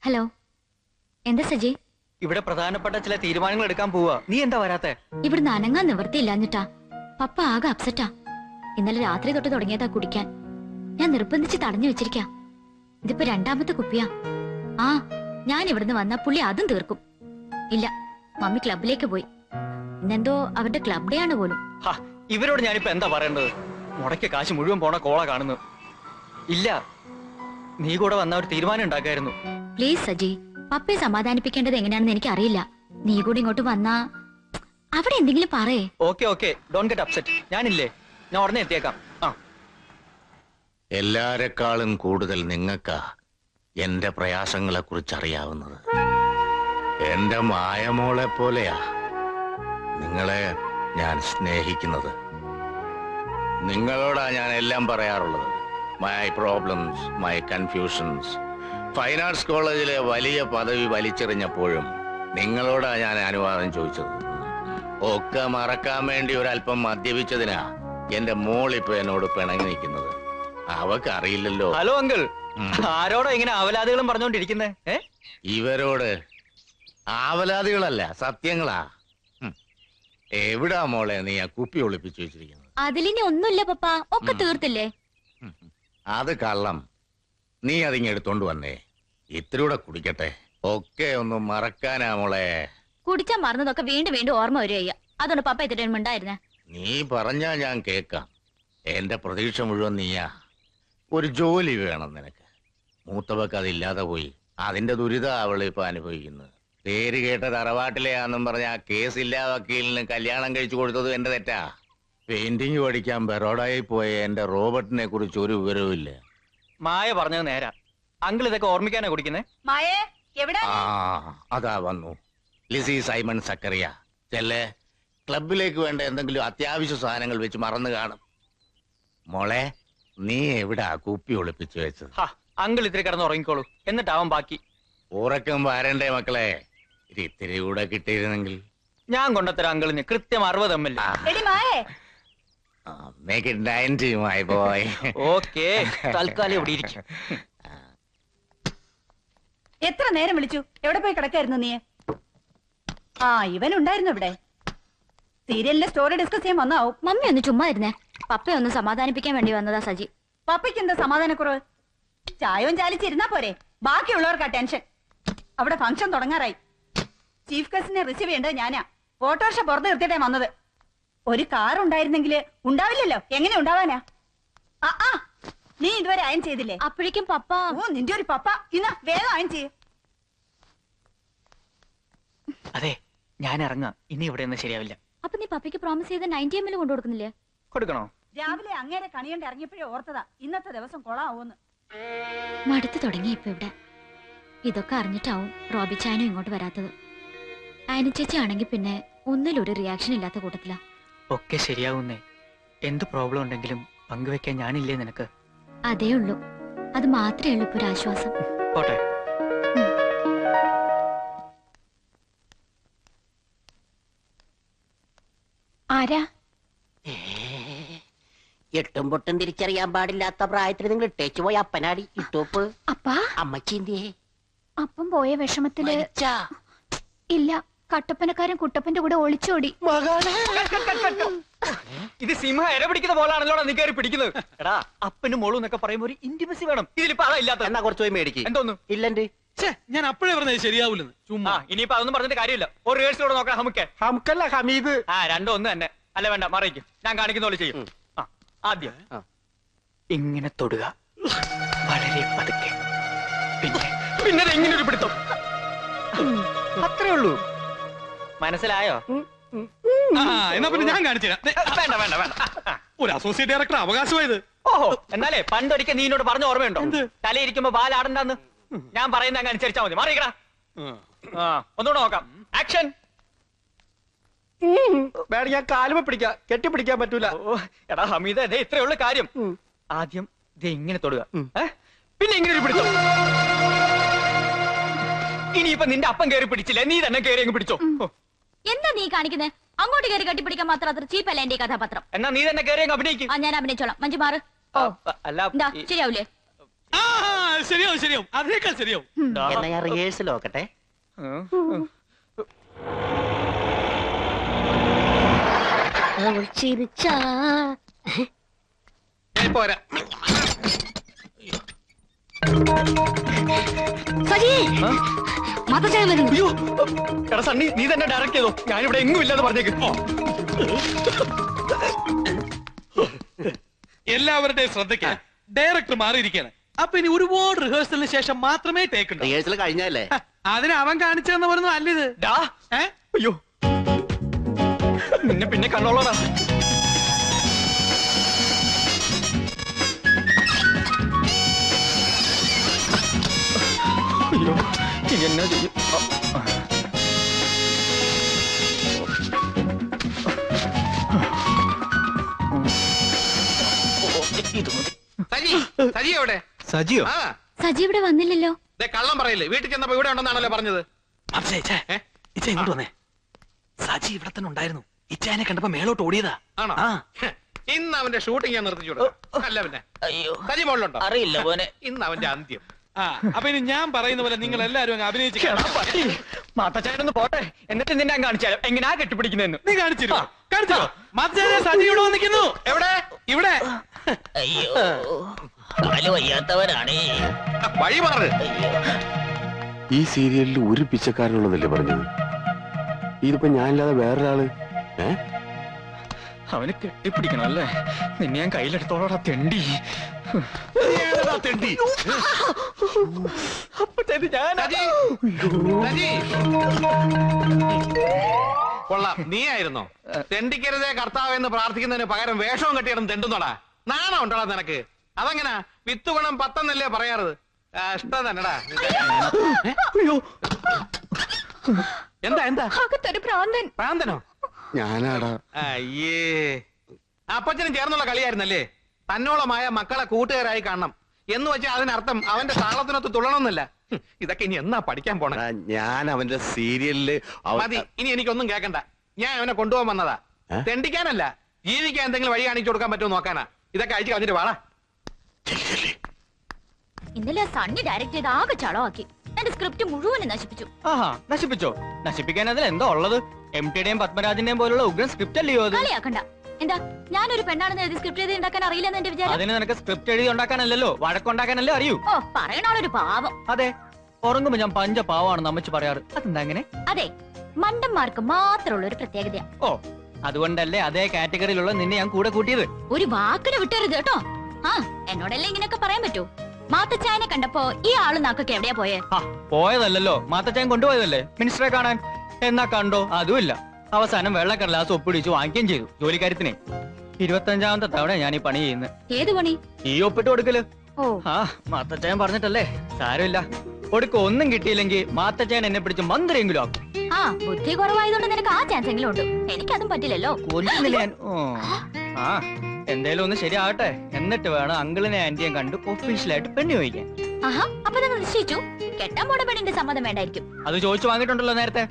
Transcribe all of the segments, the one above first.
Hello, എന്താ സജി? ഇവിടെ പ്രധാനപ്പെട്ട ചില തീരുമാനങ്ങൾ എടുക്കാൻ പോവാ. നീ എന്താ വരാത്തെ? ഇവിടുന്ന് അനങ്ങാൻ നിവർത്തിയില്ലാഞ്ഞിട്ടാ. പപ്പ ആകെ അപ്സെറ്റാ. ഇന്നലെ രാത്രി തൊട്ട് തുടങ്ങിയതാ കുടിക്കാൻ. ഞാൻ നിർബന്ധിച്ച് തടഞ്ഞു വെച്ചിരിക്കാ. ഇതിപ്പോ രണ്ടാമത്തെ കുപ്പിയാ. ആ, ഞാൻ ഇവിടുന്ന് വന്ന പുള്ളി അതും തീർക്കും. ഇല്ല, മമ്മി ക്ലബിലേക്ക് പോയി. ഇന്നെന്തോ അവരുടെ ക്ലബ് ഡേ ആണ് പോലും. ഇവരോട് ഞാനിപ്പോ എന്താ പറയേണ്ടത്? മുടക്കിയ കാശ് മുഴുവൻ പോണ കോള കാണുന്നു. ഇല്ല, നീ കൂടെ വന്ന ഒരു തീരുമാനം ഉണ്ടാക്കായിരുന്നു. പ്ലീസ് സജി, പപ്പയെ സമാധാനിപ്പിക്കേണ്ടത് എങ്ങനെയാണെന്ന് എനിക്ക് അറിയില്ല. നീ കൂടി ഇങ്ങോട്ട് വന്നാ അവിടെ എന്തെങ്കിലും പറയേ. Okay, don't get upset. ഞാനില്ലേ, ഞാൻ ഉടനെ എത്തിയേക്കാം. എല്ലാരെക്കാളും കൂടുതൽ നിങ്ങൾക്കാ എന്റെ പ്രയാസങ്ങളെ കുറിച്ച് അറിയാവുന്നത്. എന്റെ മായമോളെ പോലെയാ നിങ്ങളെ ഞാൻ സ്നേഹിക്കുന്നത്. നിങ്ങളോടാ ഞാൻ എല്ലാം പറയാറുള്ളത്. My problems, my confusions. Fine arts കോളേജിലെ വലിയ പദവി വലിച്ചെറിഞ്ഞപ്പോഴും നിങ്ങളോടാ ഞാൻ അനുവാദം ചോദിച്ചത്. ഒക്കെ മറക്കാൻ വേണ്ടി ഒരല്പം മദ്യപിച്ചതിനാ എന്റെ മോളിപ്പോ എന്നോട് പിണങ്ങി നിൽക്കുന്നത്. അവക്ക് അറിയില്ലല്ലോ. ഹലോ അങ്കിൾ, ആരോടാ ഇങ്ങനെ അവലാദികളും പറഞ്ഞോണ്ടിരിക്കുന്നേ? ഇവരോട് ആവലാദികളല്ല, സത്യങ്ങളാ. എവിടാ മോളെ നീ ആ കുപ്പി ഒളിപ്പിച്ചു വെച്ചിരിക്കുന്നത്? അതിലിനി ഒന്നുമില്ല പപ്പ, ഒക്കെ തീർത്തില്ലേ? അത് കള്ളം. നീ അതിങ്ങെടുത്തോണ്ട് വന്നേ. ഇത്തിരൂടെ കുടിക്കട്ടെ. ഒക്കെ ഒന്നും മറക്കാനാ മോളെ. കുടിച്ചാ മറന്നതൊക്കെ വീണ്ടും വീണ്ടും ഓർമ്മ വരിക. അതുകൊണ്ട് പപ്പ ഇത്രയും ഉണ്ടായിരുന്നേ. നീ പറഞ്ഞാ ഞാൻ കേക്കാം. എന്റെ പ്രതീക്ഷ മുഴുവൻ നീയാ. ഒരു ജോലി വേണം നിനക്ക്. മൂത്തവക്ക് അതില്ലാതെ പോയി. അതിന്റെ ദുരിത അവളിപ്പോ അനുഭവിക്കുന്നത്. പേര് കേട്ട തറവാട്ടിലെയാന്നും പറഞ്ഞ ആ കേസില്ലാ വക്കീലിന് കല്യാണം കഴിച്ചു കൊടുത്തത് എന്റെ തെറ്റാ. പെയിന്റിങ് പഠിക്കാൻ ബറോഡയിൽ പോയ എന്റെ റോബർട്ടിനെ കുറിച്ച് ഒരു വിവരവും ഇല്ല. മായ പറഞ്ഞത് നേരാ. അങ്കിൾ ഇതൊക്കെ ഓർമ്മിക്കാനാ കുടിക്കുന്നേ. അതാ വന്നു ലിസി സൈമൺ സക്കറിയ. ചെല്ലേ, ക്ലബിലേക്ക് വേണ്ട എന്തെങ്കിലും അത്യാവശ്യ സാധനങ്ങൾ വെച്ച് മറന്നു കാണും. മോളെ, നീ എവിടാ കുപ്പി ഒളിപ്പിച്ചു വെച്ചത്? അങ്കിൾ ഇത്തിരി കിടന്ന് ഉറങ്ങിക്കോളൂ, എന്നിട്ടാവും ബാക്കി. ഉറക്കം വരണ്ടേ മക്കളെ? ഇത്തിരി കൂടെ കിട്ടിയിരുന്നെങ്കിൽ. ഞാൻ കൊണ്ടുത്തരാം അങ്കിളിന് കൃത്യം 60 ml. Make it 90, my boy. Okay, തൽക്കാലം ഇവിടെ ഇരിക്കും. എത്ര നേരം വിളിച്ചു? എവിടെ പോയി കിടക്കായിരുന്നു നീ? ഇവൻ ഉണ്ടായിരുന്നു ഇവിടെ. സീരിയലിന്റെ സ്റ്റോറി ഡിസ്കസ് ചെയ്യാൻ വന്നാവും. മമ്മി ഒന്ന് ചുമ്മാ ഇരുന്നേ. പപ്പയെ ഒന്ന് സമാധാനിപ്പിക്കാൻ വേണ്ടി വന്നതാ സജി. പപ്പയ്ക്ക് എന്താ സമാധാനക്കുറവ്? ചായവും ചാലിച്ചിരുന്നാ പോരെ? ബാക്കിയുള്ളവർക്കാ ടെൻഷൻ. അവിടെ ഫംഗ്ഷൻ തുടങ്ങാറായി. ചീഫ് ഗസ്റ്റിനെ റിസീവ് ചെയ്യേണ്ടത് ഞാനാ. ഓട്ടോറിക്ഷ പുറത്ത് നിർത്തിയിട്ടേ വന്നത്. ഒരു കാർ ഉണ്ടായിരുന്നെങ്കിൽ ഉണ്ടാവില്ലല്ലോ. എങ്ങനെ ഉണ്ടാവാനാ? നീ ഇതുവരെ അയൺ ചെയ്തില്ലേ? അപ്പോഴേക്കും പപ്പ. നിന്റെ ഒരു പപ്പ. ഇന്ന് വേഗം അയൺ ചെയ്യ. അതെ, ഞാൻ ഇറങ്ങാം. ഇനി ഇവിടെ ഒന്നും ശരിയാവില്ല. അപ്പൊ നീ പപ്പയ്ക്ക് പ്രോമിസ് ചെയ്ത 90 ml കൊണ്ടു കൊടുക്കുന്നില്ലേ? കൊടുക്കണോ? രാവിലെ അങ്ങേരെ കണിയണ്ട് ഇറങ്ങിയപ്പോഴേ ഓർത്തതാ ഇന്നത്തെ ദിവസം കൊളാവൂന്ന്. മടുത്തു തുടങ്ങി ഇപ്പൊ ഇവിടെ. ഇതൊക്കെ അറിഞ്ഞിട്ടാവും റോബി ചായനും ഇങ്ങോട്ട് വരാത്തത്. അയന ചേച്ചി ആണെങ്കിൽ പിന്നെ ഒന്നിലൊരു റിയാക്ഷൻ ഇല്ലാത്ത കൂട്ടത്തിലാ. ഒക്കെ ശരിയാവുന്നേ. എന്ത് പ്രോബ്ലം ഉണ്ടെങ്കിലും പങ്കുവെക്കാൻ ഞാനില്ലേ നിനക്ക്? അതേ ഉള്ളൂ. അത് മാത്രമേ ഉള്ളൂ ഇപ്പൊ ഒരു ആശ്വാസം. പോട്ടെ. ആരാ? എട്ടും പൊട്ടും തിരിച്ചറിയാൻ പാടില്ലാത്ത പ്രായത്തിൽ നിങ്ങൾ ഇട്ടേച്ചു പോയ അപ്പനാടി ഇട്ടോപ്പ്. അപ്പാ, അമ്മച്ചിന്തേ? അപ്പം പോയ വിഷമത്തില് ഇല്ല, കട്ടപ്പനക്കാരൻ കുട്ടപ്പന്റെ കൂടെ ഒളിച്ചോടി. ഇത് സിംഹ ഇര പിടിക്കുന്ന പോലാണല്ലോ നീ കയറി പിടിക്കുന്നത്. എടാ, അപ്പനും മോളും എന്നൊക്കെ പറയുമ്പോ ഒരു ഇന്റിമസി വേണം. ഇതിലിപ്പോ അതാ ഇല്ലാത്ത. എന്നാ കുറച്ച് പോയി മേടിക്കും. എന്തോന്നു? ഇല്ലണ്ട്. ഞാൻ അപ്പോഴേ പറഞ്ഞത് ശരിയാവൂലെന്ന്. ചുമ്മാ ഇനിയിപ്പോ അതൊന്നും പറഞ്ഞിട്ട് കാര്യമില്ല. ഒരു റിഹേഴ്സലോട് നോക്കാം. ഹംക്കല്ല ഹമീദ്. രണ്ടും ഒന്ന് തന്നെ. അല്ല വേണ്ട, മറിയിക്കും. ഞാൻ കാണിക്കുന്ന പോലെ ചെയ്യും. ആദ്യം ഇങ്ങനെ തൊടുക, വളരെ പതുക്കെ. പിന്നെ ഇങ്ങനെ ഒരു പിടുത്തം. അത്രേ ഉള്ളൂ. മനസ്സിലായോ? എന്നാ പിന്നെ ഞാൻ കാണിച്ചു തരാം. വേണ്ട വേണ്ട വേണ്ട. ഒരു അസോസിയേറ്റ് ഡയറക്ടർ അവകാശമായത്. ഓഹോ, എന്നാലേ പണ്ടൊരിക്കൽ നീ എന്നോട് പറഞ്ഞ ഓർമ്മയുണ്ടോ? തലയിരിക്കുമ്പോ ബാലാടണ്ടെന്ന്. ഞാൻ പറയുന്ന അങ്ങ് അനുസരിച്ചാ മതി. മാറിക്കടാ. ഒന്നുകൂടെ നോക്കാം. ആക്ഷൻ. വേണം, ഞാൻ കാലുമ പിടിക്കാം. കെട്ടിപ്പിടിക്കാൻ പറ്റൂല. എടാ ഹമീദ, ഇതേ ഇത്രേ ഉള്ളു കാര്യം. ആദ്യം ഇത് ഇങ്ങനെ തൊടുക, പിന്നെ ഇങ്ങനെ ഒരു പിടിച്ചോ. ഇനിയിപ്പൊ നിന്റെ അപ്പം കയറി പിടിച്ചില്ല, നീ തന്നെ കയറി അങ്ങ് പിടിച്ചോ. എന്താ നീ കാണിക്കുന്നേ? അങ്ങോട്ട് കയറി കെട്ടിപ്പിടിക്കാൻ മാത്രം അത്ര ചീപ്പല്ല എന്റെ കഥാപാത്രം. എന്നാ നീ തന്നെ കയറി അങ്ങ് അഭിനയിക്കും. ഞാൻ അഭിനയിച്ചോളാം. മഞ്ജു മാറ്. അല്ല ശരിയാവൂലേ? ശരിയാവും ശരിയാവും അതിനേക്കാൾ ശരിയാവും. എന്നാ ഞാൻ റിഹേഴ്സൽ നോക്കട്ടെ. പോരാ. അയ്യോ എടാ സണ്ണി, നീ തന്നെ ഡയറക്റ്റ് ചെയ്തോ, ഞാനിവിടെ എങ്ങും ഇല്ലെന്ന് പറഞ്ഞേക്ക്. എല്ലാവരുടെയും ശ്രദ്ധയ്ക്ക് ഡയറക്ടർ മാറിയിരിക്കുകയാണ്. അപ്പൊ ഇനി ഒരുപാട് റിഹേഴ്സലിന് ശേഷം മാത്രമേ ടേക്ക് ഉണ്ടാവൂ. റിഹേഴ്സൽ കഴിഞ്ഞല്ലേ? അതിന് അവൻ കാണിച്ചെന്ന് പറഞ്ഞു അല്ലിത്. അയ്യോ നിന്നെ പിന്നെ കണ്ടോളാ. അയ്യോ ഇനി എന്നാ ചെയ്യും? സജി എവിടെ? സജിയോ? സജി ഇവിടെ വന്നില്ലല്ലോ. കള്ളം പറയില്ലേ, വീട്ടിൽ ചെന്നപ്പോ ഇവിടെ ഉണ്ടെന്നാണല്ലോ പറഞ്ഞത്. ഇങ്ങോട്ട് വന്നേ. സജി ഇവിടെ തന്നെ ഉണ്ടായിരുന്നു. ഇച്ചാനെ കണ്ടപ്പോ മേലോട്ട് ഓടിയതാ. ആണോ? ഇന്ന് അവന്റെ ഷൂട്ടിംഗ് ഞാൻ നിർത്തിച്ചു കൊടുക്കാം. അല്ല പിന്നെ സജി മോളിലുണ്ടോ? അറിയില്ല പോനെ. ഇന്ന് അവന്റെ അന്ത്യം. അപ്പൊ ഇനി ഞാൻ പറയുന്ന പോലെ നിങ്ങൾ എല്ലാരും അങ്ങ് അഭിനയിച്ചു. മാത്തച്ചായനൊന്ന് പോട്ടെ, എന്നിട്ട് നിന്നെ ഞാൻ കാണിച്ചാലോ എങ്ങനെയാ കെട്ടിപ്പിടിക്കുന്നതെന്ന്. നീ കാണിച്ചിരുവോ? കാണിച്ചോ? മാത്തച്ചാനെ സജി ഇവിടെ വന്നിരിക്കുന്നു. എവിടെ? ഇവിടെ. അയ്യോ കാല് വയ്യാത്തവരാണേ. വഴി മാറ്. ഈ സീരിയലിൽ ഒരു പിച്ചക്കാരനുള്ളതല്ലേ പറഞ്ഞത്? ഇതിപ്പോ ഞാനില്ലാതെ വേറൊരാള്. അവന് കെട്ടിപ്പിടിക്കണം അല്ലേ? നിന്നെ ഞാൻ കയ്യിലെടുത്തോളാ തെണ്ടി. കൊള്ളാം, നീ ആയിരുന്നോ? തെണ്ടിക്കരുതേ കർത്താവെന്ന് പ്രാർത്ഥിക്കുന്നതിന് പകരം വേഷവും കെട്ടിയിടം തെണ്ടുന്നോടാ. നാണം ഉണ്ടോടാ നിനക്ക്? അതെങ്ങനാ? വിത്ത് ഗുണം 10 എന്നല്ലേ പറയാറ്? ഇഷ്ടം തന്നെടാ. എന്താ എന്താ പ്രാന്തനോ? ഞാനാടാ. അയ്യേ, അപ്പച്ചനും ചേർന്നുള്ള കളിയായിരുന്നല്ലേ? തന്നോളമായ മക്കളെ കൂട്ടുകാരായി കാണണം എന്ന് വെച്ചാൽ അതിനർത്ഥം അവന്റെ താളത്തിനൊത്ത് തുള്ളണമെന്നല്ല. ഇതൊക്കെ ഇനി എന്നാ പഠിക്കാൻ പോണേ? ഞാൻ അവന്റെ സീരിയലില് മതി, ഇനി എനിക്കൊന്നും കേക്കണ്ട. ഞാൻ അവനെ കൊണ്ടുപോകാൻ വന്നതാ, തെണ്ടിക്കാനല്ല. ജീവിക്കാൻ എന്തെങ്കിലും വഴി കാണിച്ചു കൊടുക്കാൻ പറ്റുമോ നോക്കാനാ. ഇതൊക്കെ അഴിച്ചു കളഞ്ഞിട്ട് വാടാ. ഇന്നലെ സണ്ണി ഡയറക്റ്റ് ചെയ്ത് ആകെ ചളമാക്കി. എന്റെ സ്ക്രിപ്റ്റ് മുഴുവനും നശിപ്പിച്ചു. ആഹാ, നശിപ്പിച്ചോ? നശിപ്പിക്കാൻ അതിൽ എന്താ ഉള്ളത്? MTയുടെയും പത്മരാജന്റെയും പോലുള്ള ഉഗ്രൻ സ്ക്രിപ്റ്റ് അല്ലയോ അത്? കളിയാക്കണ്ട. എന്താ ഞാനൊരു പെണ്ണാണെന്ന് എഴുതി സ്ക്രിപ്റ്റ് എഴുതി ഉണ്ടാക്കാൻ അറിയില്ലെന്ന് എന്റെ വിചാരം? അതിന് നിനക്ക് സ്ക്രിപ്റ്റ് എഴുതി ഉണ്ടാക്കാനല്ലോ, വഴക്കുണ്ടാക്കാനല്ലേ അറിയൂ. ഓ, പറയണോളൊരു പാവം. അതെ, ഉറങ്ങുമ്പോ ഞാൻ പഞ്ച പാവാണെന്ന് അമ്മച്ച് പറയാറ്. അതെന്താ അങ്ങനെ? അതെ, മണ്ടന്മാർക്ക് മാത്രമുള്ള ഒരു പ്രത്യേകത. ഓ, അതുകൊണ്ടല്ലേ അതേ കാറ്റഗറിയിലുള്ള നിന്നെ ഞാൻ കൂടെ കൂട്ടിയത്. ഒരു വാക്കിന് വിട്ടരുത് കേട്ടോ. ആ, എന്നോടല്ലേ ഇങ്ങനെയൊക്കെ പറയാൻ പറ്റൂ? മാത്തച്ചായനെ കണ്ടപ്പോ ഈ ആള് നാക്കൊക്കെ എവിടെയാ പോയേ? പോയതല്ലോ, മാത്തച്ചായൻ കൊണ്ടുപോയതല്ലേ മിനിസ്റ്ററെ കാണാൻ. എന്നാ കണ്ടോ? അതുമില്ല. അവസാനം വെള്ളക്കടലാസ് ഒപ്പിടിച്ച് വാങ്ങിക്കുകയും ചെയ്തു ജോലിക്കാര്യത്തിനെ. 25ാമത്തെ തവണ ഞാൻ ഈ പണി ചെയ്യുന്നത്. ഏത് പണി? ഈ ഒപ്പിട്ട് കൊടുക്കല്. ഓ, മാത്തച്ചായൻ പറഞ്ഞിട്ടല്ലേ, സാരമില്ല. ഒടുക്ക ഒന്നും കിട്ടിയില്ലെങ്കിൽ മാത്തച്ചായൻ എന്നെ പിടിച്ച് മന്ത്രിയെങ്കിലും ആക്കും. ആ, ബുദ്ധി കുറവായതുകൊണ്ട് നിനക്ക് ആ ചാൻസ് എങ്കിലും ഉണ്ട്. എനിക്കതും പറ്റില്ലല്ലോ. കൊല്ലുന്നില്ല ഞാൻ. എന്തേലും ഒന്ന് ശരിയാകട്ടെ, എന്നിട്ട് വേണം അങ്കിളിനെ ആന്റിയും കണ്ട് ഒഫീഷ്യലായിട്ട് പെണ്ണ് ചോദിക്കാൻ. ആഹാ, അപ്പൊ നിങ്ങൾ നിശ്ചയിച്ചു? കെട്ടാൻ പോണ പെണ്ണിന്റെ സമ്മതം വേണ്ടായിരിക്കും. അത് ചോദിച്ചു വാങ്ങിയിട്ടുണ്ടല്ലോ നേരത്തെ.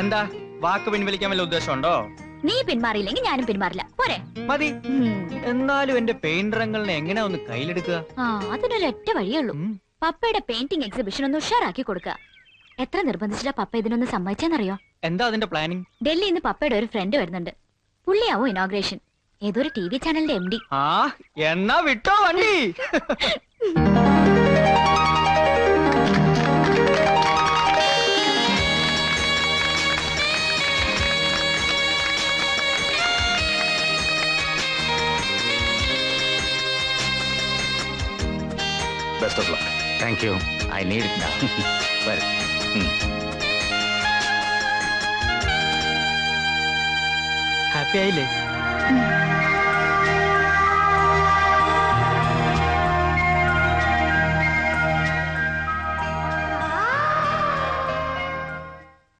എന്താ, വാക്ക് പിൻവലിക്കാൻ വല്ല ഉദ്ദേശമുണ്ടോ? നീ പിന്മാറിയില്ലെങ്കിൽ ഞാനും പിന്മാറില്ല. പോരെ? മതി. എന്നാലും എന്റെ പെയിന്ററങ്ങളെ എങ്ങനെയാ ഒന്ന് കയ്യിലെടുക്കുക? ആ, അതിനൊരൊറ്റ വഴിയുള്ളൂ. പപ്പയുടെ പെയിന്റിംഗ് എക്സിബിഷൻ ഒന്ന് ഉഷാറാക്കി കൊടുക്കുക. എത്ര നിർബന്ധിച്ചിട്ടാ പപ്പ ഇതിനൊന്ന് സമ്മതിച്ചെന്നറിയോ? എന്താ അതിന്റെ പ്ലാനിങ്? ഡൽഹിയിൽ നിന്ന് പപ്പയുടെ ഒരു ഫ്രണ്ട് വരുന്നുണ്ട്. പുള്ളിയാവും ഇനോഗ്രേഷൻ. ഏതൊരു TV ചാനലിന്റെ MD. എന്നാ വിട്ടോ വണ്ടി. Best of luck. Thank you. I need it now. Well. Happy ആയില്ലേ?